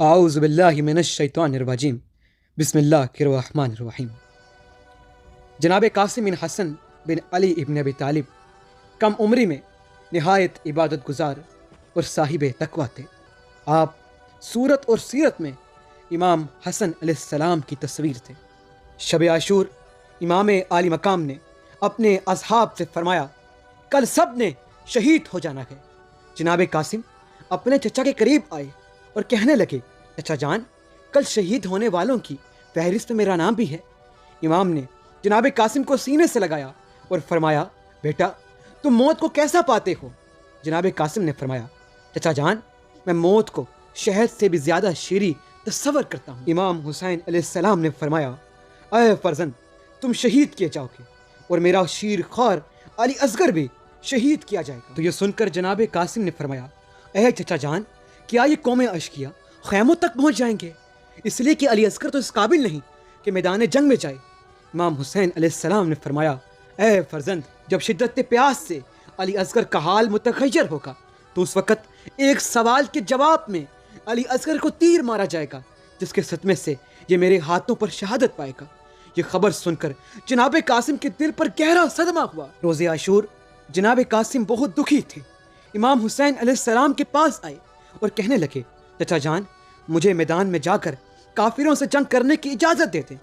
اعوذ باللہ من الشیطان الرجیم بسم اللہ الرحمن الرحیم۔ جناب قاسم بن حسن بن علی ابن ابی طالب کم عمری میں نہایت عبادت گزار اور صاحب تقویٰ تھے۔ آپ صورت اور سیرت میں امام حسن علیہ السلام کی تصویر تھے۔ شب عاشور امام عالی مقام نے اپنے اصحاب سے فرمایا، کل سب نے شہید ہو جانا ہے۔ جناب قاسم اپنے چچا کے قریب آئے اور کہنے لگے، چچا جان، کل شہید ہونے والوں کی فہرست میں میرا نام بھی ہے۔ امام نے جناب قاسم کو سینے سے لگایا اور فرمایا، بیٹا تم موت کو کیسا پاتے ہو؟ جناب قاسم نے فرمایا، چچا جان، میں موت کو شہد سے بھی زیادہ شیریں تصور کرتا ہوں۔ امام حسین علیہ السلام نے فرمایا، اے فرزند، تم شہید کیے جاؤ گے اور میرا شیر خوار علی اصغر بھی شہید کیا جائے گا۔ تو یہ سن کر جناب قاسم نے فرمایا، اے چچا جان، کیا یہ قوم اشقیاء خیموں تک پہنچ جائیں گے؟ اس لیے کہ علی اصغر تو اس قابل نہیں کہ میدان جنگ میں جائے۔ امام حسین علیہ السلام نے فرمایا، اے فرزند، جب شدت پیاس سے علی اصغر کا حال متغیر ہوگا تو اس وقت ایک سوال کے جواب میں علی اصغر کو تیر مارا جائے گا، جس کے صدمے سے یہ میرے ہاتھوں پر شہادت پائے گا۔ یہ خبر سن کر جناب قاسم کے دل پر گہرا صدمہ ہوا۔ روز عاشور جناب قاسم بہت دکھی تھے۔ امام حسین علیہ السلام کے پاس آئے اور کہنے لگے، چچا جان، مجھے میدان میں جا کر کافروں سے جنگ کرنے کی اجازت دے دیں،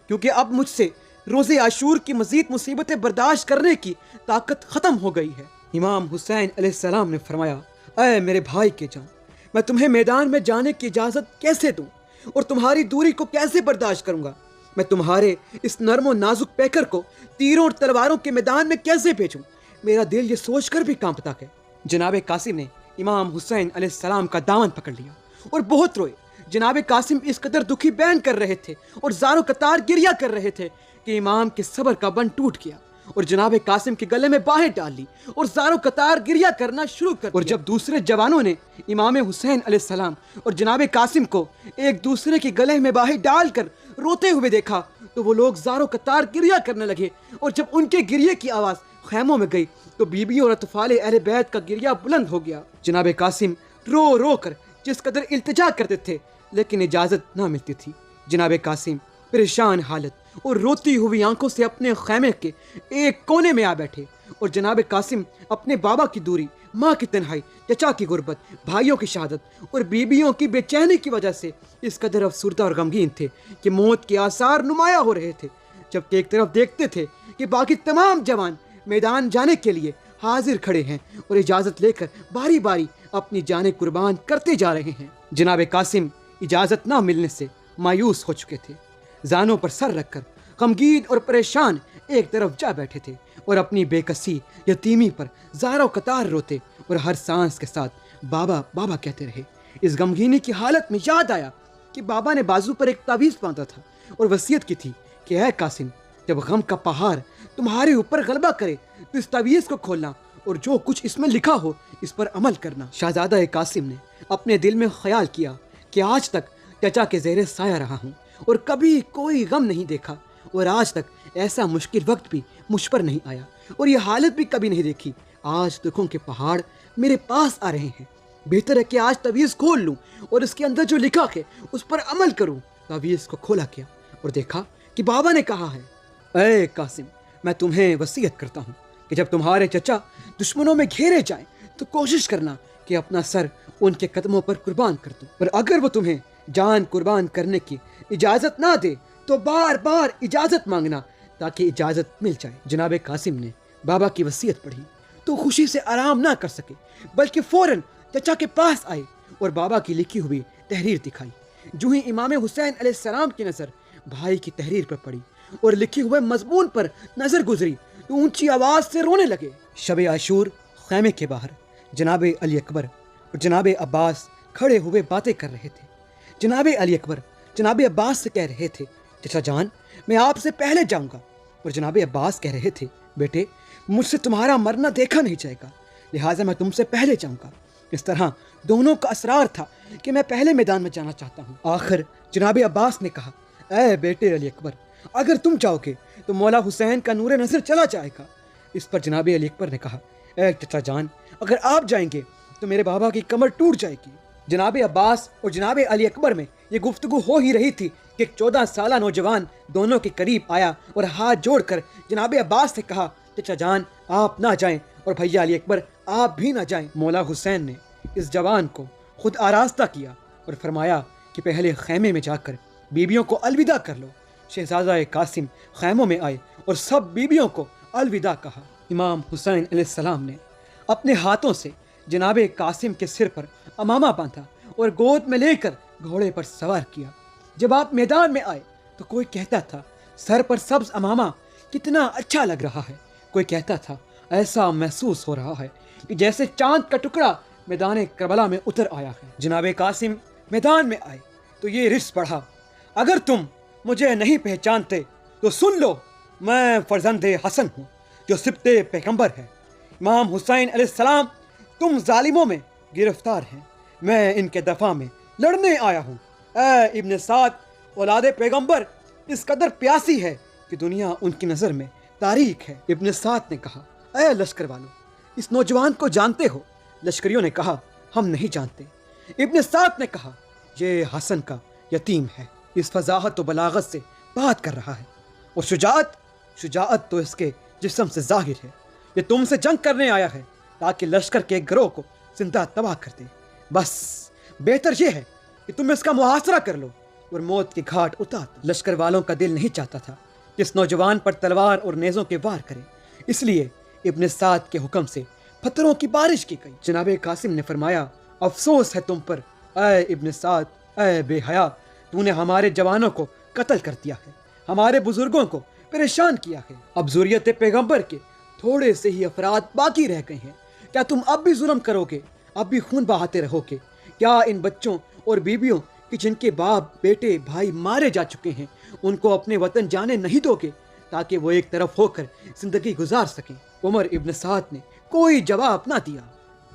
کیونکہ اب مجھ سے روز عاشور کی مزید مصیبتیں برداشت کرنے کی طاقت ختم ہو گئی ہے۔ امام حسین علیہ السلام نے فرمایا، اے میرے بھائی کے جان، میں تمہیں میدان میں جانے کی اجازت کیسے دوں اور تمہاری دوری کو کیسے برداشت کروں گا؟ میں تمہارے اس نرم و نازک پیکر کو تیروں اور تلواروں کے میدان میں کیسے بھیجوں؟ میرا دل یہ سوچ کر بھی کانپتا ہے۔ جناب قاسم نے امام حسین علیہ السلام کا دامن پکڑ لیا اور بہت روئے۔ جناب قاسم اس قدر دکھی بیان کر رہے تھے اور زار و قطار گریہ کر رہے تھے کہ امام کے صبر کا بند ٹوٹ گیا اور جناب قاسم کے گلے میں باہیں ڈال لی اور زار و قطار گریہ کرنا شروع کر دیا۔ اور جب دوسرے جوانوں نے امام حسین علیہ السلام اور جناب قاسم کو ایک دوسرے کے گلے میں باہیں ڈال کر روتے ہوئے دیکھا تو وہ لوگ زار و قطار گریہ کرنے لگے، اور جب ان کے گریہ کی آواز خیموں میں گئی تو بیویوں اور اطفال اہل بیت کا گریہ بلند ہو گیا۔ جناب قاسم رو رو کر جس قدر التجا کرتے تھے لیکن اجازت نہ ملتی تھی۔ جناب قاسم پریشان حالت اور روتی ہوئی آنکھوں سے اپنے خیمے کے ایک کونے میں آ بیٹھے، اور جناب قاسم اپنے بابا کی دوری، ماں کی تنہائی، چچا کی غربت، بھائیوں کی شہادت اور بیویوں کی بے چینی کی وجہ سے اس قدر افسردہ اور غمگین تھے کہ موت کے آثار نمایاں ہو رہے تھے، جبکہ ایک طرف دیکھتے تھے کہ باقی تمام جوان میدان جانے کے لیے حاضر کھڑے ہیں اور اجازت لے کر باری باری اپنی جانیں قربان کرتے جا رہے ہیں۔ جناب قاسم اجازت نہ ملنے سے مایوس ہو چکے تھے۔ زانوں پر سر رکھ کر غمگین اور پریشان ایک طرف جا بیٹھے تھے اور اپنی بے کسی یتیمی پر زار و قطار روتے اور ہر سانس کے ساتھ بابا بابا کہتے رہے۔ اس غمگینی کی حالت میں یاد آیا کہ بابا نے بازو پر ایک تعویذ باندھا تھا اور وصیت کی تھی کہ اے قاسم، جب غم کا پہاڑ تمہارے اوپر غلبہ کرے تو اس تعویذ کو کھولنا اور جو کچھ اس میں لکھا ہو اس پر عمل کرنا۔ شہزادہ قاسم نے اپنے دل میں خیال کیا کہ آج تک چچا کے زیر سایہ رہا ہوں اور کبھی کوئی غم نہیں دیکھا، اور آج تک ایسا مشکل وقت بھی مجھ پر نہیں آیا اور یہ حالت بھی کبھی نہیں دیکھی۔ آج دکھوں کے پہاڑ میرے پاس آ رہے ہیں، بہتر ہے کہ آج تعویذ کھول لوں اور اس کے اندر جو لکھا ہے اس پر عمل کروں۔ تعویذ کو کھولا کیا اور دیکھا کہ بابا نے کہا ہے، اے قاسم، میں تمہیں وصیت کرتا ہوں کہ جب تمہارے چچا دشمنوں میں گھیرے جائیں تو کوشش کرنا کہ اپنا سر ان کے قدموں پر قربان کر دو، اور اگر وہ تمہیں جان قربان کرنے کی اجازت نہ دے تو بار بار اجازت مانگنا تاکہ اجازت مل جائے۔ جناب قاسم نے بابا کی وصیت پڑھی تو خوشی سے آرام نہ کر سکے، بلکہ فوراً چچا کے پاس آئے اور بابا کی لکھی ہوئی تحریر دکھائی۔ جو ہی امام حسین علیہ السلام کی نظر بھائی کی تحریر پر پڑی اور لکھے ہوئے مضمون پر نظر گزری تو اونچی آواز سے رونے لگے۔ شب عاشور خیمے کے باہر جناب علی اکبر اور جناب عباس کھڑے ہوئے باتیں کر رہے تھے۔ جناب علی اکبر جناب عباس سے کہہ رہے تھے، چچا جان، میں آپ سے پہلے جاؤں گا، اور جناب عباس کہہ رہے تھے، بیٹے مجھ سے تمہارا مرنا دیکھا نہیں جائے گا، لہٰذا میں تم سے پہلے جاؤں گا۔ اس طرح دونوں کا اصرار تھا کہ میں پہلے میدان میں جانا چاہتا ہوں۔ آخر جناب عباس نے کہا، اے بیٹے علی اکبر، اگر تم جاؤ گے تو مولا حسین کا نور نظر چلا جائے گا۔ اس پر جناب علی اکبر نے کہا، اے چچا جان، اگر آپ جائیں گے تو میرے بابا کی کمر ٹوٹ جائے گی۔ جناب عباس اور جناب علی اکبر میں یہ گفتگو ہو ہی رہی تھی کہ ایک 14 سالہ نوجوان دونوں کے قریب آیا اور ہاتھ جوڑ کر جناب عباس سے کہا، چچا جان آپ نہ جائیں اور بھیا علی اکبر آپ بھی نہ جائیں۔ مولا حسین نے اس جوان کو خود آراستہ کیا اور فرمایا کہ پہلے خیمے میں جا کر بیویوں کو الوداع کر لو۔ شہزادہ قاسم خیموں میں آئے اور سب بیویوں کو الوداع کہا۔ امام حسین علیہ السلام نے اپنے ہاتھوں سے جناب قاسم کے سر پر امامہ باندھا اور گود میں لے کر گھوڑے پر سوار کیا۔ جب آپ میدان میں آئے تو کوئی کہتا تھا سر پر سبز امامہ کتنا اچھا لگ رہا ہے، کوئی کہتا تھا ایسا محسوس ہو رہا ہے کہ جیسے چاند کا ٹکڑا میدان کربلا میں اتر آیا ہے۔ جناب قاسم میدان میں آئے تو یہ رس پڑھا، اگر تم مجھے نہیں پہچانتے تو سن لو، میں فرزند حسن ہوں جو سبط پیغمبر ہے۔ امام حسین علیہ السلام تم ظالموں میں گرفتار ہیں، میں ان کے دفاع میں لڑنے آیا ہوں۔ اے ابن سعد اولاد پیغمبر اس قدر پیاسی ہے کہ دنیا ان کی نظر میں تاریک ہے۔ ابن سعد نے کہا، اے لشکر والوں، اس نوجوان کو جانتے ہو؟ لشکریوں نے کہا، ہم نہیں جانتے۔ ابن سعد نے کہا، یہ حسن کا یتیم ہے، اس فضاحت و بلاغت سے بات کر رہا ہے، اور شجاعت تو اس کے جسم سے ظاہر ہے۔ یہ تم سے جنگ کرنے آیا ہے تاکہ لشکر کے ایک گروہ کو زندہ تباہ کر دے۔ بس بہتر یہ ہے کہ تم اس کا محاصرہ کر لو اور موت کے گھاٹ اتار دو۔ لشکر والوں کا دل نہیں چاہتا تھا کہ اس نوجوان پر تلوار اور نیزوں کے وار کرے، اس لیے ابن سعد کے حکم سے پتھروں کی بارش کی گئی۔ جناب قاسم نے فرمایا، افسوس ہے تم پر اے ابن سعد، اے بے حیا، تو نے ہمارے جوانوں کو قتل کر دیا ہے، ہمارے بزرگوں کو پریشان کیا ہے۔ اب ذریت پیغمبر کے تھوڑے سے ہی افراد باقی رہ گئے ہیں، کیا تم اب بھی ظلم کرو گے، اب بھی خون بہاتے رہو گے؟ کیا ان بچوں اور بیویوں کہ جن کے باپ بیٹے بھائی مارے جا چکے ہیں ان کو اپنے وطن جانے نہیں دو گے تاکہ وہ ایک طرف ہو کر زندگی گزار سکیں؟ عمر ابن سعد نے کوئی جواب نہ دیا۔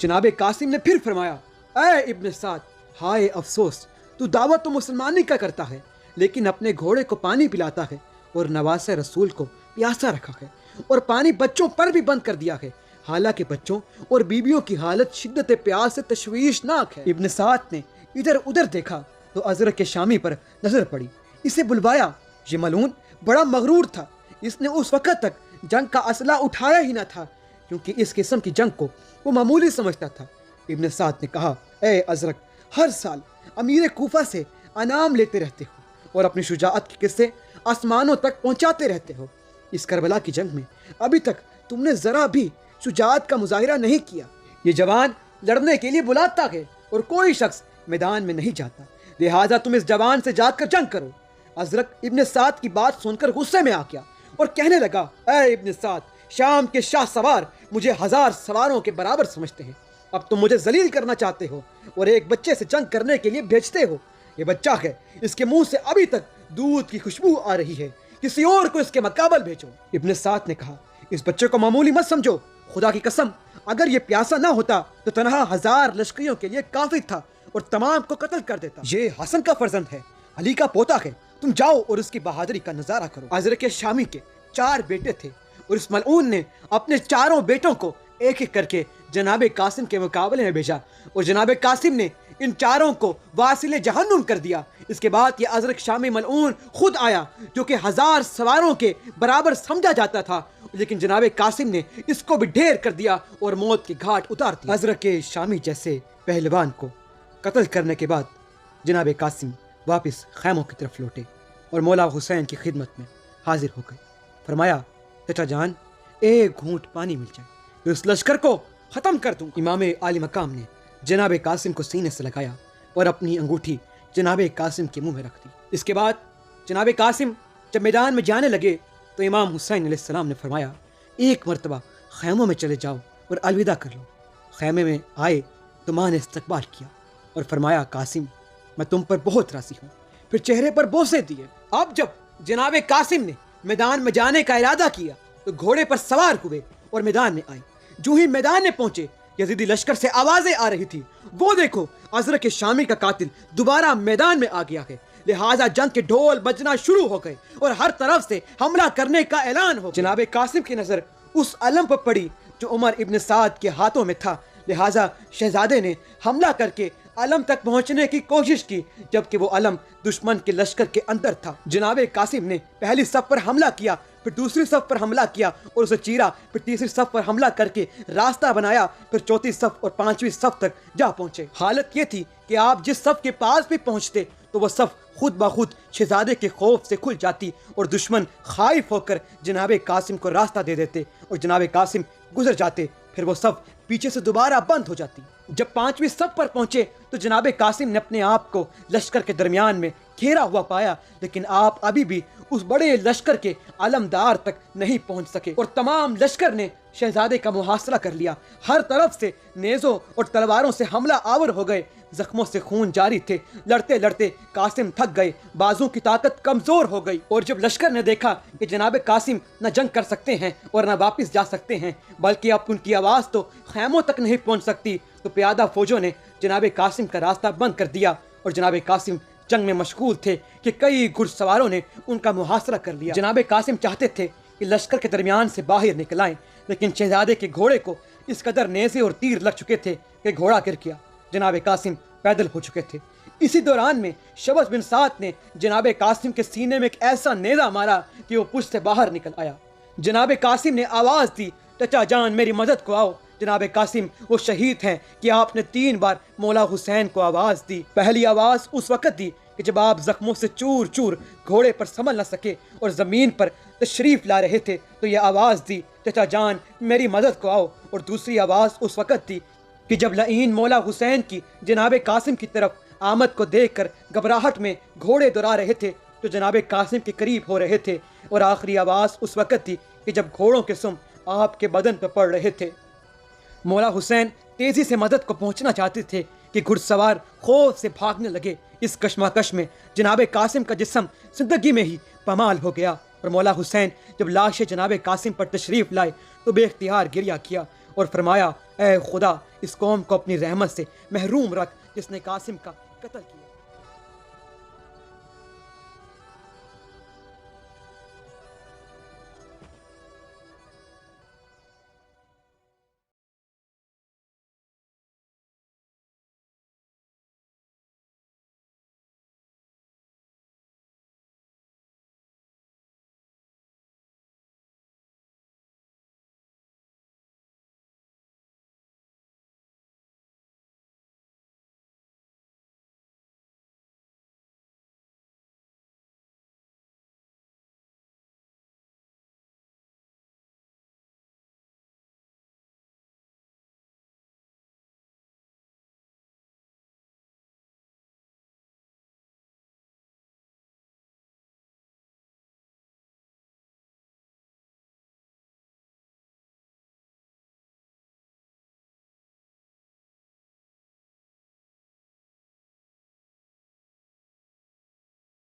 جناب قاسم نے پھر فرمایا، اے ابن سعد، ہائے افسوس، تو دعوت تو مسلمانی کا کرتا ہے لیکن اپنے گھوڑے کو پانی پلاتا ہے اور نواز رسول کو پیاسا رکھا ہے اور پانی بچوں پر بھی بند کر دیا ہے، حالانکہ بچوں اور بیویوں کی حالت شدت پیاس سے تشویشناک ہے۔ ابن سعد نے ادھر ادھر دیکھا تو ازرق شامی پر نظر پڑی، اسے بلوایا۔ یہ ملعون بڑا مغرور تھا، اس نے اس وقت تک جنگ کا اسلحہ اٹھایا ہی نہ تھا کیونکہ اس قسم کی جنگ کو وہ معمولی سمجھتا تھا۔ ابن سعد نے کہا، اے ازرق، ہر سال امیر کوفہ سے انعام لیتے رہتے ہو اور اپنی شجاعت کے قصے آسمانوں تک پہنچاتے رہتے ہو، اس کربلا کی جنگ میں ابھی تک تم نے ذرا بھی شجاعت کا مظاہرہ نہیں کیا۔ یہ جوان لڑنے کے لیے بلاتا ہے اور کوئی شخص میدان میں نہیں جاتا، لہٰذا تم اس جوان سے جا کر جنگ کرو۔ ازرق ابن سعد کی بات سن کر غصے میں آ گیا اور کہنے لگا، اے ابن سعد، شام کے شاہ سوار مجھے 1000 سواروں کے برابر سمجھتے ہیں، اب تم مجھے ذلیل کرنا چاہتے ہو اور ایک بچے سے جنگ کرنے کے لیے بھیجتے ہو۔ یہ بچہ ہے، اس کے منہ سے ابھی تک دودھ کی خوشبو آ رہی ہے، کسی اور کو اس کے مقابل بھیجو۔ ابن سعد نے کہا، اس بچے کو معمولی مت سمجھو، خدا کی قسم اگر یہ پیاسا نہ ہوتا تو تنہا 1000 لشکریوں کے لیے کافی تھا اور تمام کو قتل کر دیتا۔ یہ حسن کا فرزند ہے، علی کا پوتا ہے، تم جاؤ اور اس کی بہادری کا نظارہ کرو۔ ازرق شامی کے 4 بیٹے تھے اور اس ملعون نے اپنے 4 بیٹوں کو ایک ایک کر کے جناب قاسم کے مقابلے میں بھیجا اور جناب قاسم نے ان 4 کو واصل جہنم کر دیا۔ اس کے بعد یہ ازرق شامی ملعون خود آیا جو کہ 1000 سواروں کے برابر سمجھا جاتا تھا، لیکن جناب قاسم نے اس کو بھی ڈھیر کر دیا اور موت کے گھاٹ اتار دیا۔ ازرق شامی جیسے پہلوان کو قتل کرنے کے بعد جناب قاسم واپس خیموں کی طرف لوٹے اور مولا حسین کی خدمت میں حاضر ہو گئے۔ فرمایا، چچا جان، ایک گھونٹ پانی مل جائے تو اس لشکر کو ختم کر دوں۔ امام عالی مقام نے جناب قاسم کو سینے سے لگایا اور اپنی انگوٹھی جناب قاسم کے منہ میں رکھ دی۔ اس کے بعد جناب قاسم جب میدان میں جانے لگے تو امام حسین علیہ السلام نے فرمایا، ایک مرتبہ خیموں میں چلے جاؤ اور الوداع کر لو۔ خیمے میں آئے تو ماں نے استقبال کیا اور فرمایا، قاسم، میں تم پر بہت راضی ہوں۔ پھر چہرے پر بوسے دیے۔ اب جب جناب قاسم نے میدان میں جانے کا ارادہ کیا تو گھوڑے پر سوار ہوئے اور میدان میں آئے۔ جو ہی میدان میں پہنچے یزیدی لشکر سے آوازیں آ رہی تھی، وہ دیکھو ازرق شامی کا قاتل دوبارہ میدان میں آ گیا ہے، لہٰذا جنگ کے ڈھول بجنا شروع ہو گئے اور ہر طرف سے حملہ کرنے کا اعلان ہو۔ جناب قاسم کی نظر اس علم پر پڑی جو عمر ابن سعد کے ہاتھوں میں تھا، لہٰذا شہزادے نے حملہ کر کے علم تک پہنچنے کی کوشش کی، جبکہ وہ علم دشمن کے لشکر کے اندر تھا۔ جناب قاسم نے پہلی صف پر حملہ کیا، پھر دوسری صف پر حملہ کیا اور اسے چیرا، پھر تیسری صف پر حملہ کر کے راستہ بنایا، پھر چوتھی صف اور پانچویں صف تک جا پہنچے۔ حالت یہ تھی کہ آپ جس صف کے پاس بھی پہنچتے تو وہ صف خود بخود شہزادے کے خوف سے کھل جاتی اور دشمن خائف ہو کر جناب قاسم کو راستہ دے دیتے اور جناب قاسم گزر جاتے، پھر وہ صف پیچھے سے دوبارہ بند ہو جاتی۔ جب پانچویں صف پر پہنچے تو جناب قاسم نے اپنے آپ کو لشکر کے درمیان میں گھیرا ہوا پایا، لیکن آپ ابھی بھی اس بڑے لشکر کے علمدار تک نہیں پہنچ سکے اور تمام لشکر نے شہزادے کا محاصرہ کر لیا۔ ہر طرف سے نیزوں اور تلواروں سے حملہ آور ہو گئے، زخموں سے خون جاری تھے، لڑتے لڑتے قاسم تھک گئے، بازو کی طاقت کمزور ہو گئی، اور جب لشکر نے دیکھا کہ جناب قاسم نہ جنگ کر سکتے ہیں اور نہ واپس جا سکتے ہیں، بلکہ اب ان کی آواز تو خیموں تک نہیں پہنچ سکتی، تو پیادہ فوجوں نے جناب قاسم کا راستہ بند کر دیا اور جناب قاسم جنگ میں مشغول تھے کہ کئی گھڑ سواروں نے ان کا محاصرہ کر لیا۔ جناب قاسم چاہتے تھے کہ لشکر کے درمیان سے باہر نکل آئیں، لیکن شہزادے کے گھوڑے کو اس قدر نیزے اور تیر لگ چکے تھے کہ گھوڑا گر گیا۔ جناب قاسم پیدل ہو چکے تھے۔ اسی دوران میں شبس بن سعد نے جناب قاسم کے سینے میں ایک ایسا نیزہ مارا کہ وہ پشت سے باہر نکل آیا۔ جناب قاسم نے آواز دی، چچا جان میری مدد کو آؤ۔ جناب قاسم وہ شہید ہیں کہ آپ نے 3 بار مولا حسین کو آواز دی۔ پہلی آواز اس وقت دی کہ جب آپ زخموں سے چور چور گھوڑے پر سنبھل نہ سکے اور زمین پر تشریف لا رہے تھے تو یہ آواز دی، چچا جان میری مدد کو آؤ۔ اور دوسری آواز اس وقت دی کہ جب لعین مولا حسین کی جناب قاسم کی طرف آمد کو دیکھ کر گھبراہٹ میں گھوڑے دوڑا رہے تھے تو جناب قاسم کے قریب ہو رہے تھے۔ اور آخری آواز اس وقت تھی کہ جب گھوڑوں کے سم آپ کے بدن پہ پڑ رہے تھے۔ مولا حسین تیزی سے مدد کو پہنچنا چاہتے تھے کہ گھڑ سوار خوف سے بھاگنے لگے۔ اس کشمکش میں جناب قاسم کا جسم زندگی میں ہی پامال ہو گیا، اور مولا حسین جب لاش جناب قاسم پر تشریف لائے تو بے اختیار گریہ کیا اور فرمایا، اے خدا اس قوم کو اپنی رحمت سے محروم رکھ جس نے قاسم کا قتل کیا۔